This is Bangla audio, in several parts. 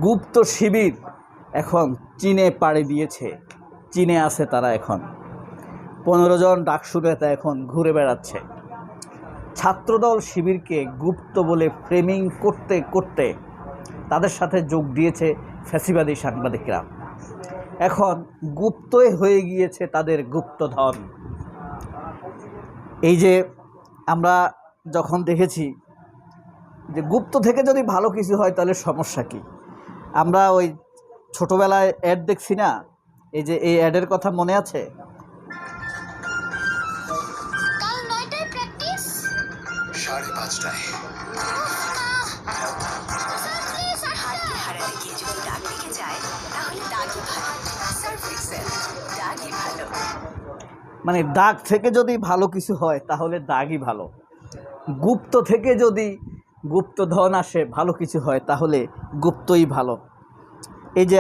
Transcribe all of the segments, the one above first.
গুপ্ত শিবির এখন চীনে পাড়ি দিয়েছে। চীনে আছে তারা এখন। 15 জন ডাকসু নেতা এখন ঘুরে বেড়াচ্ছে। ছাত্রদল শিবিরকে গুপ্ত বলে ফ্রেমিং করতে করতে তাদের সাথে যোগ দিয়েছে ফ্যাসিবাদী সাংবাদিকরা। এখন গুপ্তই হয়ে গিয়েছে তাদের গুপ্তধন। এই যে আমরা যখন দেখেছি যে গুপ্ত থেকে যদি ভালো কিছু হয় তাহলে সমস্যা কি? আমরা ওই ছোটবেলায় অ্যাড দেখছি না, এই যে এই অ্যাডের কথা মনে আছে? কাল 9টায় প্র্যাকটিস, 5:30টায়। হারালে গিয়ে যদি দাগ লেগে যায় তাহলে দাগই ভালো। সার্ফ এক্সেল, দাগই ভালো। মানে দাগ থেকে যদি ভালো কিছু হয় তাহলে দাগই ভালো। গুপ্ত থেকে যদি গুপ্তধন আসে, ভালো কিছু হয় তাহলে গুপ্তই ভালো। এই যে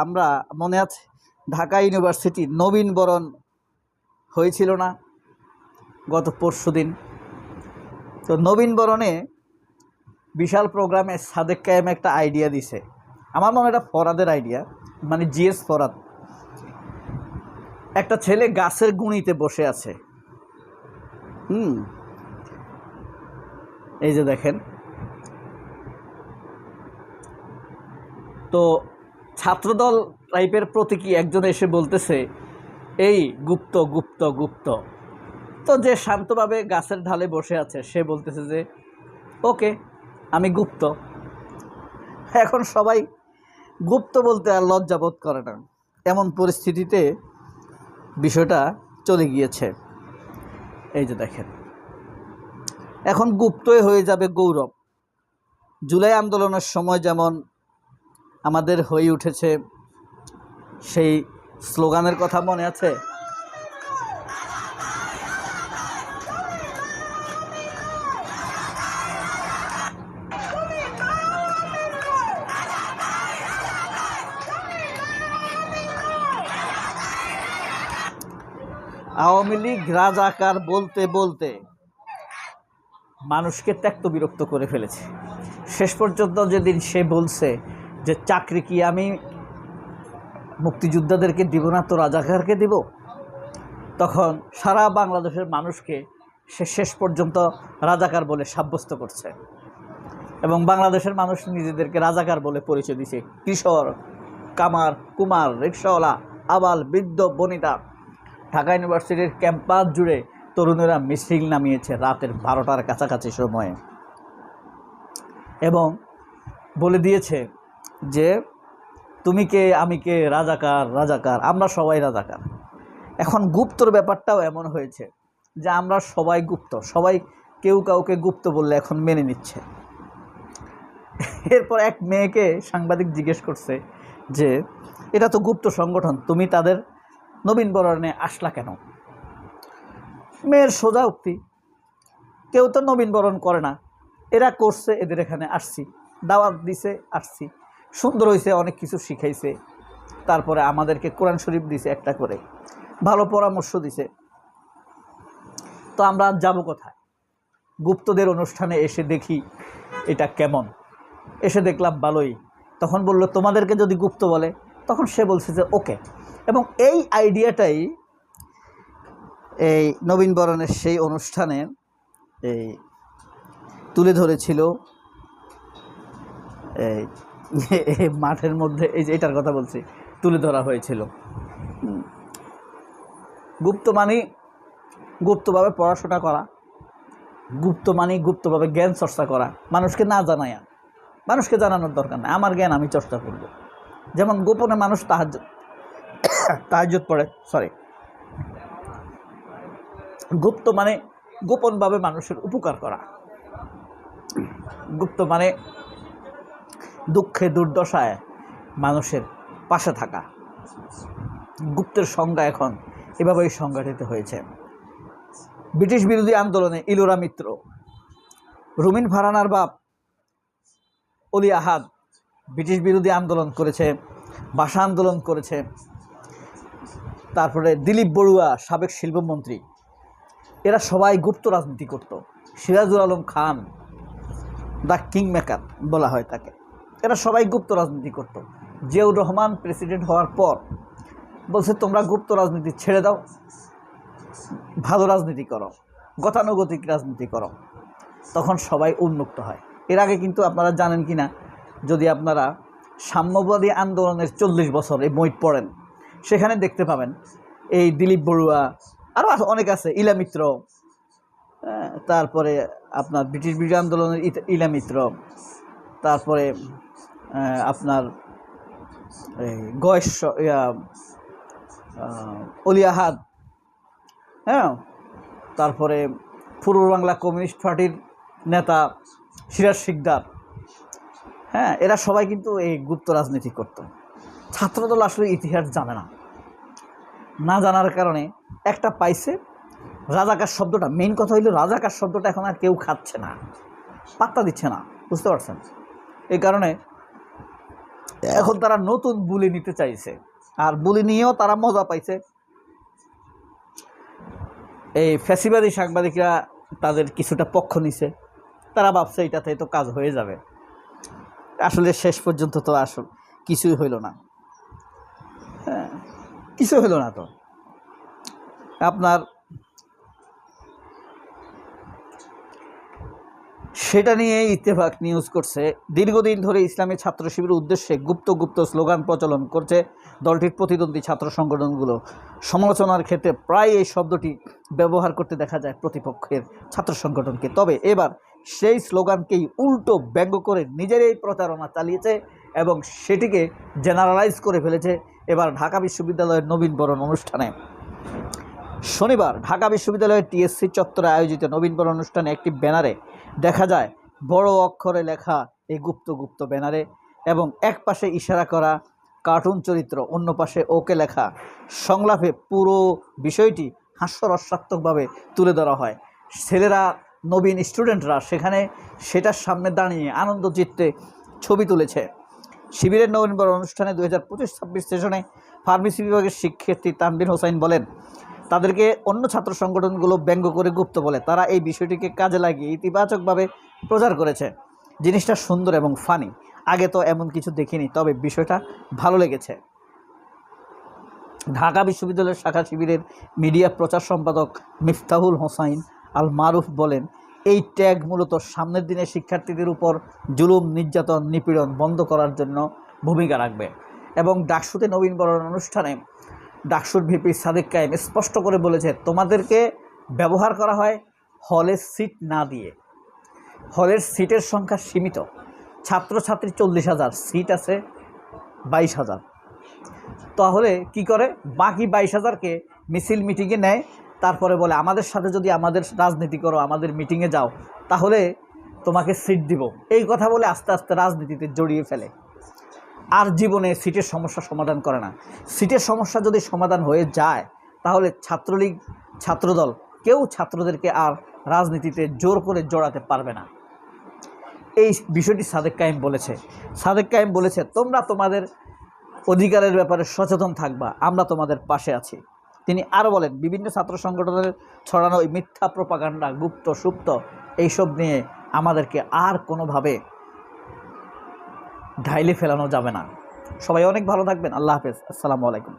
আমরা মনে আছে ঢাকা ইউনিভার্সিটি নবীনবরণ হয়েছিল না গত পরশুদিন? তো নবীনবরণে বিশাল প্রোগ্রামে সাদেক কায়েম একটা আইডিয়া দিছে। আমার মনে হয় এটা ফরাদের আইডিয়া, মানে জিএস ফরাদ। একটা ছেলে গাছের গুঁড়িতে বসে আছে। এই যে দেখেন, তো ছাত্রদল টাইপের প্রতীকী একজন এসে বলতেছে এই গুপ্ত গুপ্ত গুপ্ত। তো যে শান্তভাবে গাছের ঢালে বসে আছে সে বলতেছে যে ওকে, আমি গুপ্ত। এখন সবাই গুপ্ত বলতে আর লজ্জা বোধ করে না, এমন পরিস্থিতিতে বিষয়টা চলে গিয়েছে। এই যে দেখেন, এখন গুপ্তই হয়ে যাবে গৌরব। জুলাই আন্দোলনের সময় যেমন আমাদের হয়ে উঠেছে সেই স্লোগানের কথা মনে আছে? আওয়ামী লীগ রাজাকার বলতে বলতে মানুষকে ত্যক্ত বিরক্ত করে ফেলেছে। শেষ পর্যন্ত যেদিন সে বলছে যে চাকরি কি আমি মুক্তিযোদ্ধাদেরকে দিব না, তো রাজাকারকে দিব, তখন সারা বাংলাদেশের মানুষকে সে শেষ পর্যন্ত রাজাকার বলে সাব্যস্ত করছে। এবং বাংলাদেশের মানুষ নিজেদেরকে রাজাকার বলে পরিচয় দিছে। কিশোর, কামার, কুমার, রিক্সাওয়ালা, আবাল, বৃদ্ধ, বনিতা, ঢাকা ইউনিভার্সিটির ক্যাম্পাস জুড়ে তরুণেরা মিছিল নামিয়েছে রাতের 12টার কাছাকাছি সময়ে এবং বলে দিয়েছে যে তুমি কে, আমি কে, রাজাকার রাজাকার, আমরা সবাই রাজাকার। এখন গুপ্তর ব্যাপারটাও এমন হয়েছে যে আমরা সবাই গুপ্ত, সবাই কেউ কাউকে গুপ্ত বললে এখন মেনে নিচ্ছে। এরপর এক মেয়েকে সাংবাদিক জিজ্ঞেস করছে যে এটা তো গুপ্ত সংগঠন, তুমি তাদের নবীনবরণে আসলা কেন? মেয়ের সোজা উক্তি, কেউ তো নবীনবরণ করে না, এরা করছে, এদের এখানে আসছি, দাওয়াত দিছে, আসছি, সুন্দর হয়েছে, অনেক কিছু শিখাইছে, তারপরে আমাদেরকে কোরআন শরীফ দিছে একটা করে, ভালো পরামর্শ দিছে, তো আমরা যাব কোথায়? গুপ্তদের অনুষ্ঠানে এসে দেখি এটা কেমন, এসে দেখলাম ভালোই। তখন বলল তোমাদেরকে যদি গুপ্ত বলে, তখন সে বলছে যে ওকে। এবং এই আইডিয়াটাই এই নবীনবরণের সেই অনুষ্ঠানে এই তুলে ধরেছিল এই মাঠের মধ্যে, এই যে এটার কথা বলছি, তুলে ধরা হয়েছিল। গুপ্ত মানে গুপ্তভাবে পড়াশোনা করা, গুপ্ত মানে গুপ্তভাবে জ্ঞান চর্চা করা, মানুষকে না জানায়া, মানুষকে জানানোর দরকার নেই, আমার জ্ঞান আমি চর্চা করব। যেমন গোপনে মানুষ তাহাজ্জুদ পড়ে, গুপ্ত মানে গোপনভাবে মানুষের উপকার করা, গুপ্ত মানে দুঃখে দুর্দশায় মানুষের পাশে থাকা। গুপ্তের সংজ্ঞা এখন এভাবেই সংগঠিত হয়েছে। ব্রিটিশ বিরোধী আন্দোলনে ইলোরা মিত্র, রুমিন ফারহানার বাপ অলি আহাদ ব্রিটিশ বিরোধী আন্দোলন করেছে, ভাষা আন্দোলন করেছে। তারপরে দিলীপ বড়ুয়া সাবেক শিল্পমন্ত্রী, এরা সবাই গুপ্ত রাজনীতি করত। Sirajul Alam Khan the king maker বলা হয় তাকে, এরা সবাই গুপ্ত রাজনীতি করত। জিয়াউর রহমান প্রেসিডেন্ট হওয়ার পর বলছে তোমরা গুপ্ত রাজনীতি ছেড়ে দাও, ভালো রাজনীতি করো, গতানুগতিক রাজনীতি করো। তখন সবাই উন্মুক্ত হয়। এর আগে কিন্তু আপনারা জানেন কি না, যদি আপনারা সাম্যবাদী আন্দোলনের 40 বছর এই বই পড়েন, সেখানে দেখতে পাবেন এই দিলীপ বড়ুয়া, আরও অনেক আছে, ইলা মিত্র, তারপরে আপনার ব্রিটিশ বিরোধী আন্দোলনের ইলা মিত্র, তারপরে আপনার গয়েশ অলি আহাদ, হ্যাঁ, তারপরে পূর্ব বাংলা কমিউনিস্ট পার্টির নেতা সিরাজ শিকদার, হ্যাঁ, এরা সবাই কিন্তু এই গুপ্ত রাজনীতি করত। ছাত্রদল আসলে ইতিহাস জানে না, না জানার কারণে একটা পাইছে রাজাকার শব্দটা। মেইন কথা হইল রাজাকার শব্দটা এখন আর কেউ খাচ্ছে না, পাত্তা দিচ্ছে না, বুঝতে পারছেন? এই কারণে এখন তারা নতুন বুলি নিতে চাইছে, আর বুলি নিয়েও তারা মজা পাইছে। এই ফ্যাসিবাদী সাংবাদিকরা তাদের কিছুটা পক্ষ নিছে, তারা ভাবছে এটাতে তো কাজ হয়ে যাবে। আসলে শেষ পর্যন্ত তো আসলে কিছুই হইল না, হ্যাঁ, কিছু হইল না। তো আপনার সেটা নিয়ে ইত্তেফাক নিউজ করছে, দীর্ঘদিন ধরে ইসলামী ছাত্র শিবিরের উদ্দেশ্যে গুপ্ত গুপ্ত স্লোগান প্রচলন করছে দলটির প্রতিদ্বন্দ্বী ছাত্র সংগঠনগুলো। সমালোচনার ক্ষেত্রে প্রায় এই শব্দটি ব্যবহার করতে দেখা যায় প্রতিপক্ষের ছাত্র সংগঠনকে। তবে এবার সেই স্লোগানকেই উল্টো ব্যঙ্গ করে নিজেরাই প্রচারণা চালিয়েছে এবং সেটিকে জেনারেলাইজ করে ফেলেছে এবার ঢাকা বিশ্ববিদ্যালয়ের নবীনবরণ অনুষ্ঠানে। শনিবার ঢাকা বিশ্ববিদ্যালয়ের টিএসসি চত্বরে আয়োজিত নবীনবরণ অনুষ্ঠানে একটি ব্যানারে দেখা যায় বড় অক্ষরে লেখা এই গুপ্ত ব্যানারে, এবং এক পাশে ইশারা করা কার্টুন চরিত্র, অন্য পাশে ওকে লেখা সংলাপে পুরো বিষয়টি হাস্যরসাত্মকভাবে তুলে ধরা হয়। ছেলেরা, নবীন স্টুডেন্টরা সেখানে সেটার সামনে দাঁড়িয়ে আনন্দ চিত্তে ছবি তুলেছে। শিবিরের নবীনবরণ অনুষ্ঠানে 2025-26 সেশনে ফার্মেসি বিভাগের শিক্ষার্থী তানভীর হোসাইন বলেন, তাদেরকে অন্য ছাত্র সংগঠনগুলো ব্যঙ্গ করে গুপ্ত বলে। তারা এই বিষয়টিকে কাজে লাগিয়ে ইতিবাচকভাবে প্রচার করেছে। জিনিসটা সুন্দর এবং ফানি, আগে তো এমন কিছু দেখিনি, তবে বিষয়টা ভালো লেগেছে। ঢাকা বিশ্ববিদ্যালয়ের শাখা শিবিরের মিডিয়া প্রচার সম্পাদক মিফতাহুল হোসাইন আল মারুফ বলেন, এই ট্যাগ মূলত সামনের দিনে শিক্ষার্থীদের উপর জুলুম, নির্যাতন, নিপীড়ন বন্ধ করার জন্য ভূমিকা রাখবে। এবং ডাকসুতে নবীনবরণ অনুষ্ঠানে ডাকসুর ভিপি সাদেক কায়েম স্পষ্ট করে বলেছে, তোমাদেরকে ব্যবহার করা হয় হলের সিট না দিয়ে। হলের সিটের সংখ্যা সীমিত, ছাত্রছাত্রী 40,000, সিট আছে 22,000। তাহলে কি করে বাকি 22,000কে মিছিল মিটিংয়ে নেয়, তারপরে বলে আমাদের সাথে যদি আমাদের রাজনীতি করো, আমাদের মিটিংয়ে যাও, তাহলে তোমাকে সিট দিব। এই কথা বলে আস্তে আস্তে রাজনীতিতে জড়িয়ে ফেলে, আর জীবনে সিটের সমস্যা সমাধান করে না। সিটের সমস্যা যদি সমাধান হয়ে যায়, তাহলে ছাত্রলীগ, ছাত্রদল কেউ ছাত্রদেরকে আর রাজনীতিতে জোর করে জড়াতে পারবে না। এই বিষয়টি সাদেক কায়েম বলেছে। সাদেক কায়েম বলেছে, তোমরা তোমাদের অধিকারের ব্যাপারে সচেতন থাকবা, আমরা তোমাদের পাশে আছি। তিনি আরও বলেন, বিভিন্ন ছাত্র সংগঠনের ছড়ানো মিথ্যা প্রপাগান্ডা, গুপ্ত সুপ্ত এইসব নিয়ে আমাদেরকে আর কোনোভাবে ঢাইলে ফেলানো যাবে না। সবাই অনেক ভালো থাকবেন। আল্লাহ হাফেজ। আসসালামু আলাইকুম।